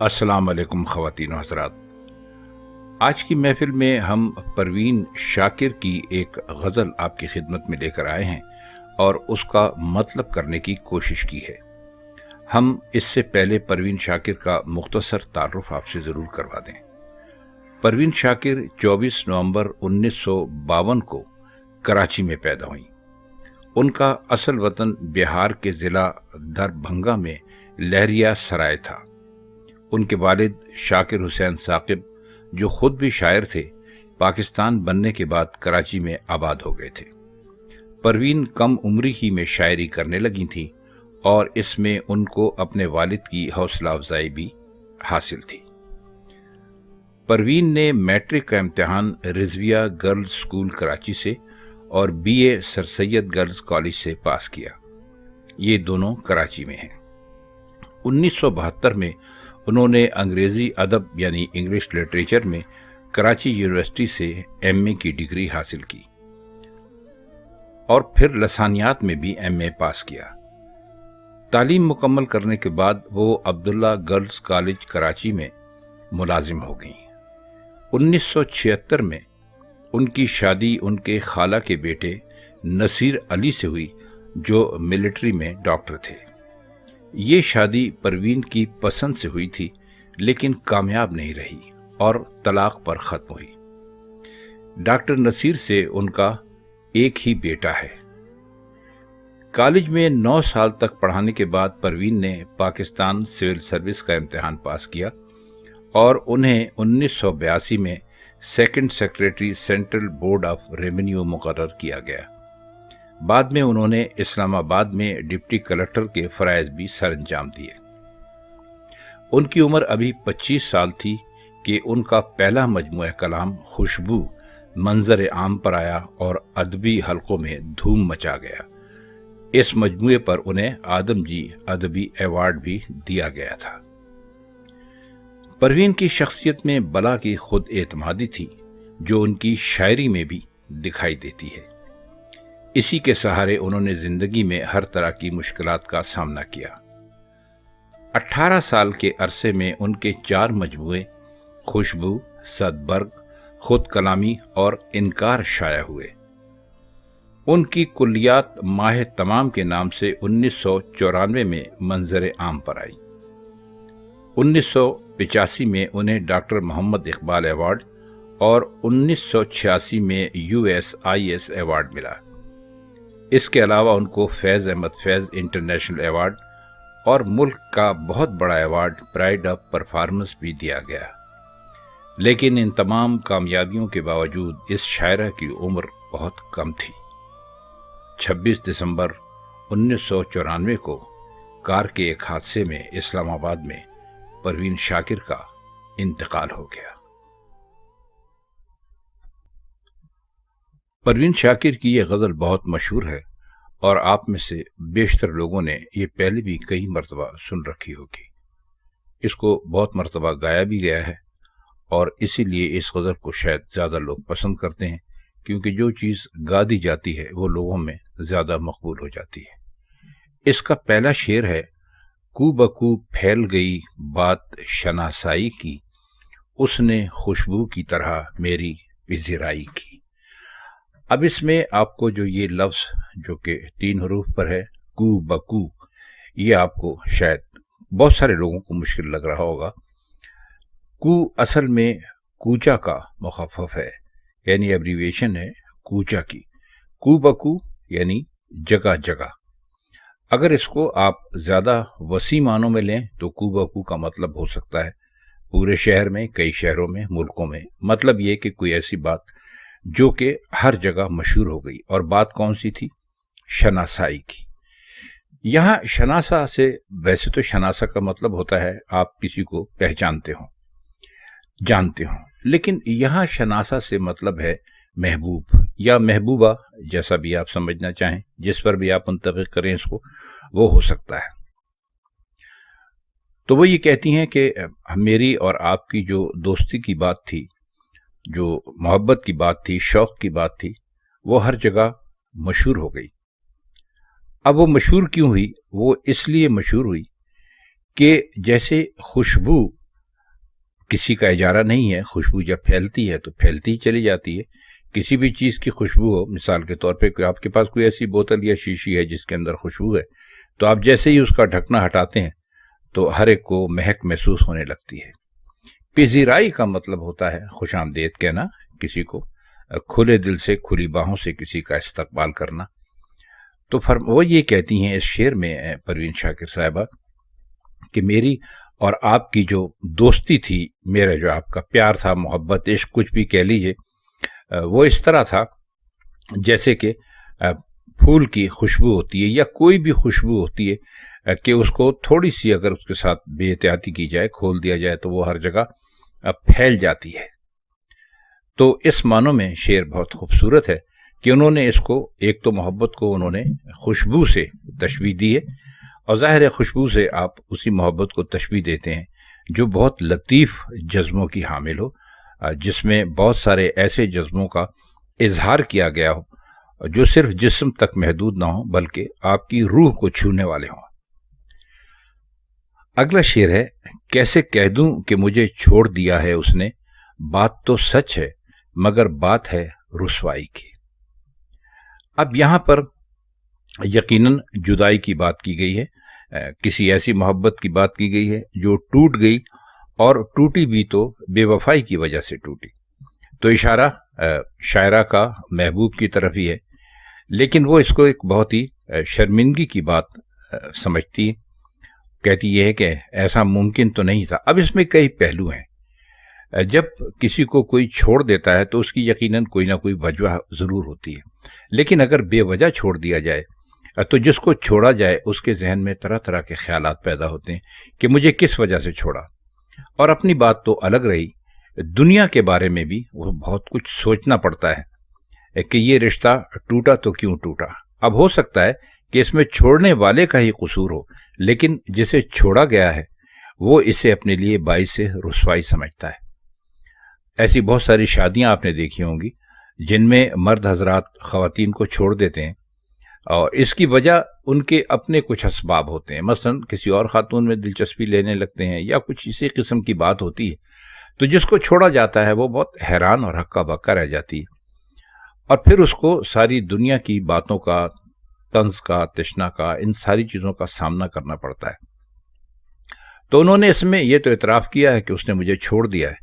السلام علیکم خواتین و حضرات. آج کی محفل میں ہم پروین شاکر کی ایک غزل آپ کی خدمت میں لے کر آئے ہیں اور اس کا مطلب کرنے کی کوشش کی ہے. ہم اس سے پہلے پروین شاکر کا مختصر تعارف آپ سے ضرور کروا دیں. پروین شاکر 24 نومبر 1952 کو کراچی میں پیدا ہوئیں. ان کا اصل وطن بہار کے ضلع دربھنگا میں لہریا سرائے تھا. ان کے والد شاکر حسین ثاقب، جو خود بھی شاعر تھے، پاکستان بننے کے بعد کراچی میں آباد ہو گئے تھے. پروین کم عمری ہی میں شاعری کرنے لگی تھیں اور اس میں ان کو اپنے والد کی حوصلہ افزائی بھی حاصل تھی. پروین نے میٹرک کا امتحان رضویہ گرلز اسکول کراچی سے اور BA سر سید گرلز کالج سے پاس کیا. یہ دونوں کراچی میں ہیں. 1972 میں انہوں نے انگریزی ادب یعنی انگلش لٹریچر میں کراچی یونیورسٹی سے MA کی ڈگری حاصل کی اور پھر لسانیات میں بھی MA پاس کیا. تعلیم مکمل کرنے کے بعد وہ عبداللہ گرلز کالج کراچی میں ملازم ہو گئیں. 1976 میں ان کی شادی ان کے خالہ کے بیٹے نصیر علی سے ہوئی، جو ملٹری میں ڈاکٹر تھے. یہ شادی پروین کی پسند سے ہوئی تھی لیکن کامیاب نہیں رہی اور طلاق پر ختم ہوئی. ڈاکٹر نصیر سے ان کا ایک ہی بیٹا ہے. کالج میں 9 سال تک پڑھانے کے بعد پروین نے پاکستان سول سروس کا امتحان پاس کیا اور انہیں 1982 میں second secretary central board of revenue مقرر کیا گیا. بعد میں انہوں نے اسلام آباد میں ڈپٹی کلکٹر کے فرائض بھی سر انجام دیے. ان کی عمر ابھی 25 سال تھی کہ ان کا پہلا مجموعہ کلام خوشبو منظر عام پر آیا اور ادبی حلقوں میں دھوم مچا گیا. اس مجموعے پر انہیں آدم جی ادبی ایوارڈ بھی دیا گیا تھا. پروین کی شخصیت میں بلا کی خود اعتمادی تھی جو ان کی شاعری میں بھی دکھائی دیتی ہے. اسی کے سہارے انہوں نے زندگی میں ہر طرح کی مشکلات کا سامنا کیا. 18 سال کے عرصے میں ان کے 4 مجموعے خوشبو، صدبرگ، خود کلامی اور انکار شائع ہوئے. ان کی کلیات ماہ تمام کے نام سے 1994 میں منظر عام پر آئی. 1985 میں انہیں ڈاکٹر محمد اقبال ایوارڈ اور 1986 میں USIS ایوارڈ ملا. اس کے علاوہ ان کو فیض احمد فیض انٹرنیشنل ایوارڈ اور ملک کا بہت بڑا ایوارڈ پرائڈ آف پرفارمنس بھی دیا گیا. لیکن ان تمام کامیابیوں کے باوجود اس شاعرہ کی عمر بہت کم تھی. 26 دسمبر 1994 کو کار کے ایک حادثے میں اسلام آباد میں پروین شاکر کا انتقال ہو گیا. پروین شاکر کی یہ غزل بہت مشہور ہے اور آپ میں سے بیشتر لوگوں نے یہ پہلے بھی کئی مرتبہ سن رکھی ہوگی. اس کو بہت مرتبہ گایا بھی گیا ہے اور اسی لیے اس غزل کو شاید زیادہ لوگ پسند کرتے ہیں، کیونکہ جو چیز گا دی جاتی ہے وہ لوگوں میں زیادہ مقبول ہو جاتی ہے. اس کا پہلا شعر ہے: کو بکو پھیل گئی بات شناسائی کی، اس نے خوشبو کی طرح میری پذیرائی کی. اب اس میں آپ کو جو یہ لفظ جو کہ 3 حروف پر ہے، کو بکو، یہ آپ کو شاید بہت سارے لوگوں کو مشکل لگ رہا ہوگا. کو اصل میں کوچا کا مخفف ہے، یعنی ایبریویشن ہے کوچا کی. کو بکو یعنی جگہ جگہ. اگر اس کو آپ زیادہ وسیع معنوں میں لیں تو کو بکو کا مطلب ہو سکتا ہے پورے شہر میں، کئی شہروں میں، ملکوں میں. مطلب یہ کہ کوئی ایسی بات جو کہ ہر جگہ مشہور ہو گئی. اور بات کون سی تھی؟ شناسائی کی. یہاں شناسا سے، ویسے تو شناسا کا مطلب ہوتا ہے آپ کسی کو پہچانتے ہوں، جانتے ہوں، لیکن یہاں شناسا سے مطلب ہے محبوب یا محبوبہ، جیسا بھی آپ سمجھنا چاہیں، جس پر بھی آپ منطبق کریں اس کو، وہ ہو سکتا ہے. تو وہ یہ کہتی ہیں کہ میری اور آپ کی جو دوستی کی بات تھی، جو محبت کی بات تھی، شوق کی بات تھی، وہ ہر جگہ مشہور ہو گئی. اب وہ مشہور کیوں ہوئی؟ وہ اس لیے مشہور ہوئی کہ جیسے خوشبو کسی کا اجارہ نہیں ہے. خوشبو جب پھیلتی ہے تو پھیلتی ہی چلی جاتی ہے. کسی بھی چیز کی خوشبو ہو، مثال کے طور پہ آپ کے پاس کوئی ایسی بوتل یا شیشی ہے جس کے اندر خوشبو ہے، تو آپ جیسے ہی اس کا ڈھکنا ہٹاتے ہیں تو ہر ایک کو مہک محسوس ہونے لگتی ہے. پذیرائی کا مطلب ہوتا ہے خوش آمدید کہنا، کسی کو کھلے دل سے کھلی باہوں سے کسی کا استقبال کرنا. تو وہ یہ کہتی ہیں اس شعر میں پروین شاکر صاحبہ کہ میری اور آپ کی جو دوستی تھی، میرا جو آپ کا پیار تھا، محبت، عشق، کچھ بھی کہہ لیجئے، وہ اس طرح تھا جیسے کہ پھول کی خوشبو ہوتی ہے یا کوئی بھی خوشبو ہوتی ہے کہ اس کو تھوڑی سی اگر اس کے ساتھ بے احتیاطی کی جائے، کھول دیا جائے تو وہ ہر جگہ پھیل جاتی ہے. تو اس معنوں میں شعر بہت خوبصورت ہے کہ انہوں نے اس کو، ایک تو محبت کو انہوں نے خوشبو سے تشبیہ دی ہے، اور ظاہر ہے خوشبو سے آپ اسی محبت کو تشبیہ دیتے ہیں جو بہت لطیف جذبوں کی حامل ہو، جس میں بہت سارے ایسے جذبوں کا اظہار کیا گیا ہو جو صرف جسم تک محدود نہ ہوں بلکہ آپ کی روح کو چھونے والے ہوں. اگلا شعر ہے، کیسے کہہ دوں کہ مجھے چھوڑ دیا ہے اس نے، بات تو سچ ہے مگر بات ہے رسوائی کی. اب یہاں پر یقیناً جدائی کی بات کی گئی ہے، کسی ایسی محبت کی بات کی گئی ہے جو ٹوٹ گئی، اور ٹوٹی بھی تو بے وفائی کی وجہ سے ٹوٹی. تو اشارہ شاعرہ کا محبوب کی طرف ہی ہے، لیکن وہ اس کو ایک بہت ہی شرمندگی کی بات سمجھتی ہے. کہتی یہ ہے کہ ایسا ممکن تو نہیں تھا. اب اس میں کئی پہلو ہیں. جب کسی کو کوئی چھوڑ دیتا ہے تو اس کی یقیناً کوئی نہ کوئی وجہ ضرور ہوتی ہے، لیکن اگر بے وجہ چھوڑ دیا جائے تو جس کو چھوڑا جائے اس کے ذہن میں طرح طرح کے خیالات پیدا ہوتے ہیں کہ مجھے کس وجہ سے چھوڑا. اور اپنی بات تو الگ رہی، دنیا کے بارے میں بھی وہ بہت کچھ سوچنا پڑتا ہے کہ یہ رشتہ ٹوٹا تو کیوں ٹوٹا. اب ہو سکتا ہے کہ اس میں چھوڑنے والے کا ہی قصور ہو، لیکن جسے چھوڑا گیا ہے وہ اسے اپنے لیے باعث رسوائی سمجھتا ہے. ایسی بہت ساری شادیاں آپ نے دیکھی ہوں گی جن میں مرد حضرات خواتین کو چھوڑ دیتے ہیں، اور اس کی وجہ ان کے اپنے کچھ اسباب ہوتے ہیں. مثلا کسی اور خاتون میں دلچسپی لینے لگتے ہیں یا کچھ اسی قسم کی بات ہوتی ہے، تو جس کو چھوڑا جاتا ہے وہ بہت حیران اور ہکا بکا رہ جاتی ہے، اور پھر اس کو ساری دنیا کی باتوں کا، طنز کا، تشنا کا، ان ساری چیزوں کا سامنا کرنا پڑتا ہے. تو انہوں نے اس میں یہ تو اعتراف کیا ہے کہ اس نے مجھے چھوڑ دیا ہے،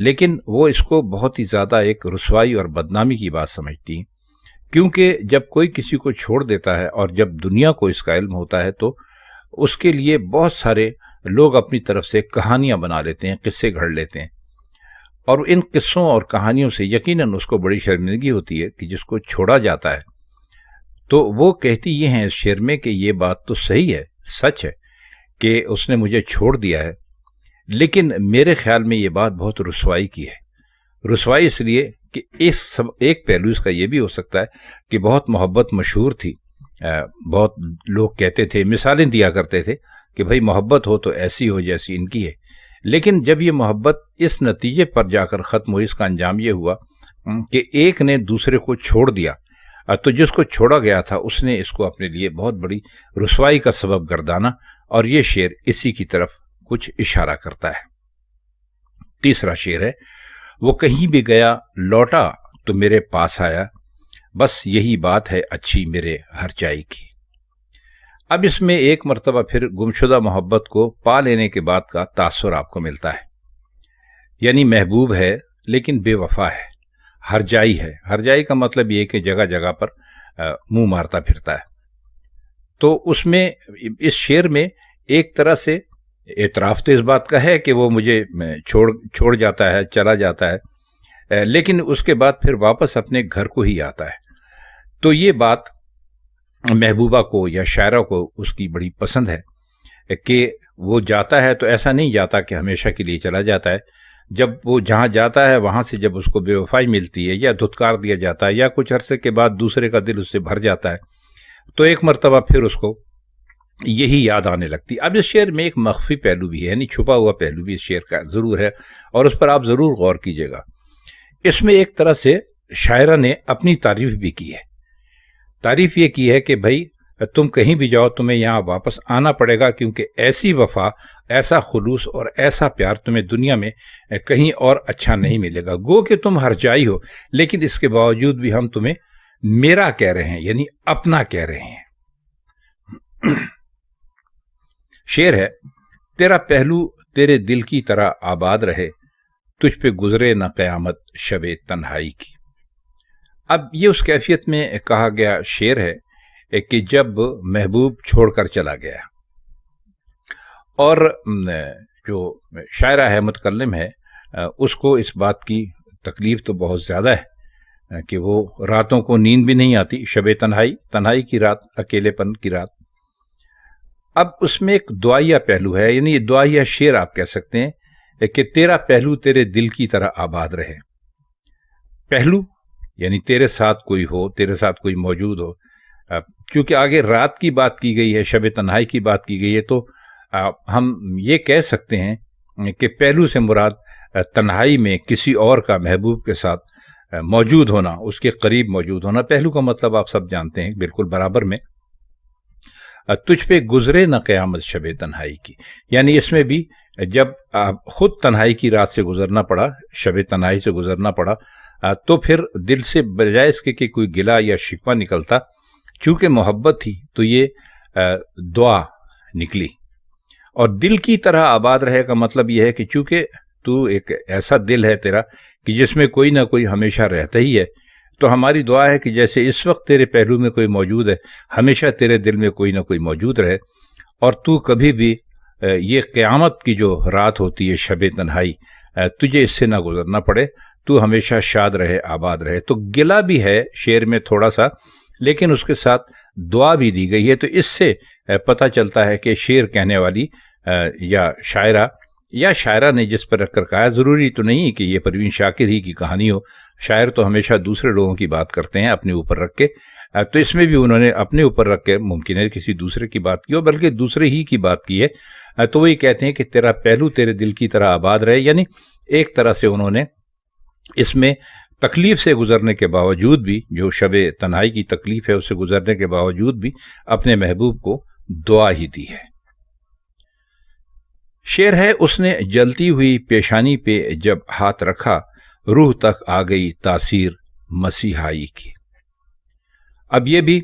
لیکن وہ اس کو بہت ہی زیادہ ایک رسوائی اور بدنامی کی بات سمجھتی ہیں، کیونکہ جب کوئی کسی کو چھوڑ دیتا ہے اور جب دنیا کو اس کا علم ہوتا ہے تو اس کے لیے بہت سارے لوگ اپنی طرف سے کہانیاں بنا لیتے ہیں، قصے گھڑ لیتے ہیں، اور ان قصوں اور کہانیوں سے یقیناً اس کو بڑی شرمندگی ہوتی ہے کہ جس کو چھوڑا جاتا ہے. تو وہ کہتی یہ ہیں اس شعر میں کہ یہ بات تو صحیح ہے، سچ ہے کہ اس نے مجھے چھوڑ دیا ہے، لیکن میرے خیال میں یہ بات بہت رسوائی کی ہے. رسوائی اس لیے کہ ایک پہلو اس کا یہ بھی ہو سکتا ہے کہ بہت محبت مشہور تھی، بہت لوگ کہتے تھے، مثالیں دیا کرتے تھے کہ بھائی محبت ہو تو ایسی ہو جیسی ان کی ہے. لیکن جب یہ محبت اس نتیجے پر جا کر ختم ہوئی، اس کا انجام یہ ہوا کہ ایک نے دوسرے کو چھوڑ دیا، تو جس کو چھوڑا گیا تھا اس نے اس کو اپنے لیے بہت بڑی رسوائی کا سبب گردانا، اور یہ شعر اسی کی طرف کچھ اشارہ کرتا ہے. تیسرا شعر ہے، وہ کہیں بھی گیا لوٹا تو میرے پاس آیا، بس یہی بات ہے اچھی میرے ہر چائی کی. اب اس میں ایک مرتبہ پھر گمشدہ محبت کو پا لینے کے بعد کا تاثر آپ کو ملتا ہے. یعنی محبوب ہے لیکن بے وفا ہے، ہر جائی ہے. ہر جائی کا مطلب یہ کہ جگہ جگہ پر منہ مارتا پھرتا ہے. تو اس میں اس شعر میں ایک طرح سے اعتراف تو اس بات کا ہے کہ وہ مجھے چھوڑ جاتا ہے، چلا جاتا ہے، لیکن اس کے بعد پھر واپس اپنے گھر کو ہی آتا ہے. تو یہ بات محبوبہ کو یا شاعرہ کو اس کی بڑی پسند ہے کہ وہ جاتا ہے تو ایسا نہیں جاتا کہ ہمیشہ کے لیے چلا جاتا ہے. جب وہ جہاں جاتا ہے وہاں سے جب اس کو بے وفائی ملتی ہے یا دھتکار دیا جاتا ہے یا کچھ عرصے کے بعد دوسرے کا دل اس سے بھر جاتا ہے، تو ایک مرتبہ پھر اس کو یہی یاد آنے لگتی. اب اس شعر میں ایک مخفی پہلو بھی ہے، یعنی چھپا ہوا پہلو بھی اس شعر کا ضرور ہے، اور اس پر آپ ضرور غور کیجئے گا. اس میں ایک طرح سے شاعرہ نے اپنی تعریف بھی کی ہے. تعریف یہ کی ہے کہ بھائی تم کہیں بھی جاؤ تمہیں یہاں واپس آنا پڑے گا، کیونکہ ایسی وفا، ایسا خلوص اور ایسا پیار تمہیں دنیا میں کہیں اور اچھا نہیں ملے گا۔ گو کہ تم ہر جائی ہو، لیکن اس کے باوجود بھی ہم تمہیں میرا کہہ رہے ہیں، یعنی اپنا کہہ رہے ہیں۔ شعر ہے: تیرا پہلو تیرے دل کی طرح آباد رہے، تجھ پہ گزرے نہ قیامت شب تنہائی کی۔ اب یہ اس کیفیت میں کہا گیا شعر ہے کہ جب محبوب چھوڑ کر چلا گیا، اور جو شاعرہ ہے، متکلم ہے، اس کو اس بات کی تکلیف تو بہت زیادہ ہے کہ وہ راتوں کو نیند بھی نہیں آتی، شب تنہائی کی رات، اکیلے پن کی رات۔ اب اس میں ایک دعائیہ پہلو ہے، یعنی یہ دعائیہ شعر آپ کہہ سکتے ہیں کہ تیرا پہلو تیرے دل کی طرح آباد رہے۔ پہلو یعنی تیرے ساتھ کوئی ہو، تیرے ساتھ کوئی موجود ہو۔ چونکہ آگے رات کی بات کی گئی ہے، شب تنہائی کی بات کی گئی ہے، تو ہم یہ کہہ سکتے ہیں کہ پہلو سے مراد تنہائی میں کسی اور کا محبوب کے ساتھ موجود ہونا، اس کے قریب موجود ہونا۔ پہلو کا مطلب آپ سب جانتے ہیں، بالکل برابر میں۔ تجھ پہ گزرے نہ قیامت شب تنہائی کی، یعنی اس میں بھی جب خود تنہائی کی رات سے گزرنا پڑا، شب تنہائی سے گزرنا پڑا، تو پھر دل سے بجائے اس کے کہ کوئی گلہ یا شکوہ نکلتا، چونکہ محبت تھی تو یہ دعا نکلی۔ اور دل کی طرح آباد رہے کا مطلب یہ ہے کہ چونکہ تو ایک ایسا دل ہے تیرا کہ جس میں کوئی نہ کوئی ہمیشہ رہتا ہی ہے، تو ہماری دعا ہے کہ جیسے اس وقت تیرے پہلو میں کوئی موجود ہے، ہمیشہ تیرے دل میں کوئی نہ کوئی موجود رہے، اور تو کبھی بھی یہ قیامت کی جو رات ہوتی ہے، شب تنہائی، تجھے اس سے نہ گزرنا پڑے، تو ہمیشہ شاد رہے، آباد رہے۔ تو گلہ بھی ہے شعر میں تھوڑا سا، لیکن اس کے ساتھ دعا بھی دی گئی ہے، تو اس سے پتہ چلتا ہے کہ شعر کہنے والی یا شاعرہ نے جس پر رکھ کر کہا ہے، ضروری تو نہیں کہ یہ پروین شاکر ہی کی کہانی ہو، شاعر تو ہمیشہ دوسرے لوگوں کی بات کرتے ہیں اپنے اوپر رکھ کے، تو اس میں بھی انہوں نے اپنے اوپر رکھ کے ممکن ہے کسی دوسرے کی بات کی ہو، بلکہ دوسرے ہی کی بات کی ہے، تو وہی کہتے ہیں کہ تیرا پہلو تیرے دل کی طرح آباد رہے، یعنی ایک طرح سے انہوں نے اس میں تکلیف سے گزرنے کے باوجود بھی، جو شب تنہائی کی تکلیف ہے اس سے گزرنے کے باوجود بھی اپنے محبوب کو دعا ہی دی ہے۔ شعر ہے: اس نے جلتی ہوئی پیشانی پہ جب ہاتھ رکھا، روح تک آ گئی تاثیر مسیحائی کی۔ اب یہ بھی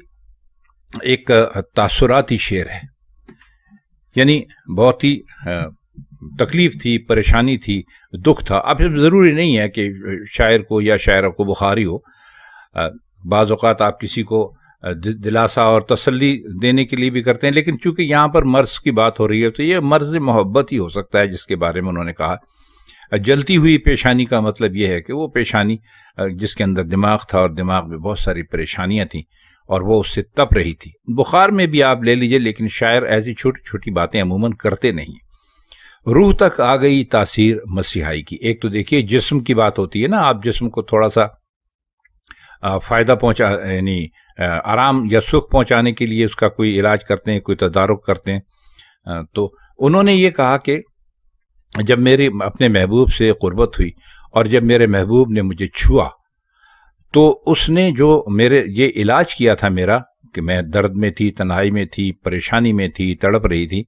ایک تاثراتی شعر ہے، یعنی بہت ہی تکلیف تھی، پریشانی تھی، دکھ تھا۔ اب ضروری نہیں ہے کہ شاعر کو یا شاعرہ کو بخاری ہو، بعض اوقات آپ کسی کو دلاسا اور تسلی دینے کے لیے بھی کرتے ہیں، لیکن چونکہ یہاں پر مرض کی بات ہو رہی ہے تو یہ مرض محبت ہی ہو سکتا ہے جس کے بارے میں انہوں نے کہا۔ جلتی ہوئی پیشانی کا مطلب یہ ہے کہ وہ پیشانی جس کے اندر دماغ تھا، اور دماغ میں بہت ساری پریشانیاں تھیں، اور وہ اس سے تپ رہی تھی۔ بخار میں بھی آپ لے لیجئے، لیکن شاعر ایسی چھوٹی چھوٹی باتیں عموماً کرتے نہیں۔ روح تک آ گئی تاثیر مسیحائی کی۔ ایک تو دیکھیے جسم کی بات ہوتی ہے نا، آپ جسم کو تھوڑا سا فائدہ یعنی آرام یا سکھ پہنچانے کے لیے اس کا کوئی علاج کرتے ہیں، کوئی تدارک کرتے ہیں، تو انہوں نے یہ کہا کہ جب میری اپنے محبوب سے قربت ہوئی، اور جب میرے محبوب نے مجھے چھوا، تو اس نے جو میرے یہ علاج کیا تھا میرا، کہ میں درد میں تھی، تنہائی میں تھی، پریشانی میں تھی، تڑپ رہی تھی،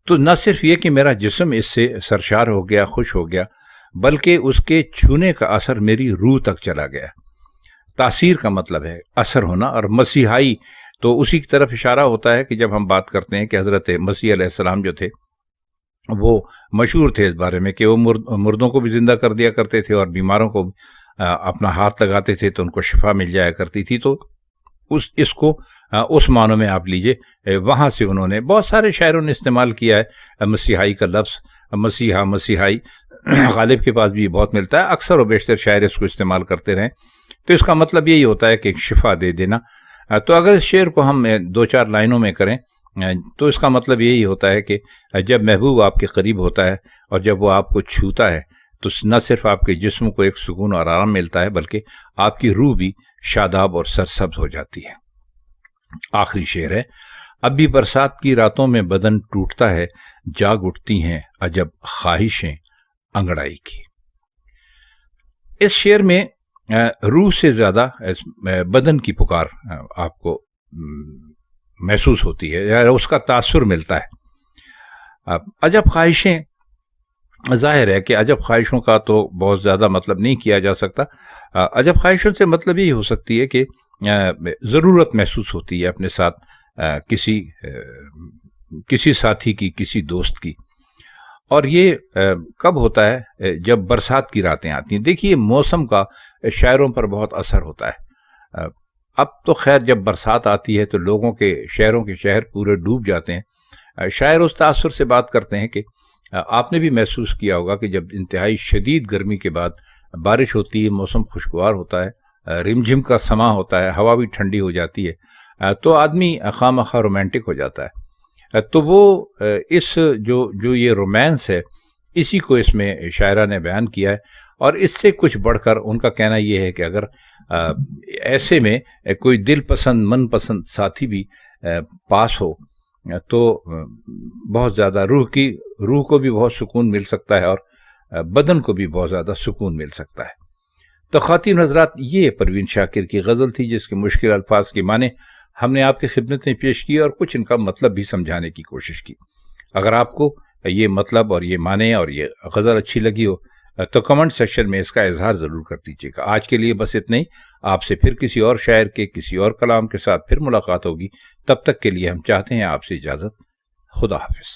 تو نہ صرف یہ کہ میرا جسم اس سے سرشار ہو گیا، خوش ہو گیا، بلکہ اس کے چھونے کا اثر میری روح تک چلا گیا۔ تاثیر کا مطلب ہے اثر ہونا، اور مسیحائی تو اسی کی طرف اشارہ ہوتا ہے کہ جب ہم بات کرتے ہیں کہ حضرت مسیح علیہ السلام جو تھے وہ مشہور تھے اس بارے میں کہ وہ مردوں کو بھی زندہ کر دیا کرتے تھے، اور بیماروں کو اپنا ہاتھ لگاتے تھے تو ان کو شفا مل جایا کرتی تھی۔ تو اس کو اس معنوں میں آپ لیجئے، وہاں سے انہوں نے بہت سارے شاعروں نے استعمال کیا ہے مسیحائی کا لفظ، مسیحا، مسیحائی، غالب کے پاس بھی بہت ملتا ہے، اکثر و بیشتر شاعر اس کو استعمال کرتے رہیں، تو اس کا مطلب یہی ہوتا ہے کہ ایک شفا دے دینا۔ تو اگر اس شعر کو ہم دو چار لائنوں میں کریں تو اس کا مطلب یہی ہوتا ہے کہ جب محبوب آپ کے قریب ہوتا ہے اور جب وہ آپ کو چھوتا ہے تو نہ صرف آپ کے جسم کو ایک سکون اور آرام ملتا ہے بلکہ آپ کی روح بھی شاداب اور سرسبز ہو جاتی ہے۔ آخری شعر ہے: اب بھی برسات کی راتوں میں بدن ٹوٹتا ہے، جاگ اٹھتی ہیں عجب خواہشیں انگڑائی کی۔ اس شعر میں روح سے زیادہ بدن کی پکار آپ کو محسوس ہوتی ہے یا اس کا تاثر ملتا ہے۔ عجب خواہشیں، ظاہر ہے کہ عجب خواہشوں کا تو بہت زیادہ مطلب نہیں کیا جا سکتا۔ عجب خواہشوں سے مطلب یہ ہو سکتی ہے کہ ضرورت محسوس ہوتی ہے اپنے ساتھ کسی ساتھی کی، کسی دوست کی، اور یہ کب ہوتا ہے؟ جب برسات کی راتیں آتی ہیں۔ دیکھیے موسم کا شاعروں پر بہت اثر ہوتا ہے۔ اب تو خیر جب برسات آتی ہے تو لوگوں کے، شہروں کے شہر پورے ڈوب جاتے ہیں۔ شاعر اس تاثر سے بات کرتے ہیں کہ آپ نے بھی محسوس کیا ہوگا کہ جب انتہائی شدید گرمی کے بعد بارش ہوتی ہے، موسم خوشگوار ہوتا ہے، رم جھم کا سماں ہوتا ہے، ہوا بھی ٹھنڈی ہو جاتی ہے، تو آدمی خواہ مخواہ رومانٹک ہو جاتا ہے۔ تو وہ اس جو یہ رومانس ہے، اسی کو اس میں شاعرہ نے بیان کیا ہے، اور اس سے کچھ بڑھ کر ان کا کہنا یہ ہے کہ اگر ایسے میں کوئی دل پسند، من پسند ساتھی بھی پاس ہو تو بہت زیادہ روح کو بھی بہت سکون مل سکتا ہے، اور بدن کو بھی بہت زیادہ سکون مل سکتا ہے۔ تو خواتین حضرات، یہ پروین شاکر کی غزل تھی جس کے مشکل الفاظ کے معنی ہم نے آپ کی خدمت میں پیش کی اور کچھ ان کا مطلب بھی سمجھانے کی کوشش کی۔ اگر آپ کو یہ مطلب اور یہ معنی اور یہ غزل اچھی لگی ہو تو کمنٹ سیکشن میں اس کا اظہار ضرور کر دیجیے گا۔ آج کے لیے بس اتنا ہی۔ آپ سے پھر کسی اور شاعر کے کسی اور کلام کے ساتھ پھر ملاقات ہوگی۔ تب تک کے لیے ہم چاہتے ہیں آپ سے اجازت۔ خدا حافظ۔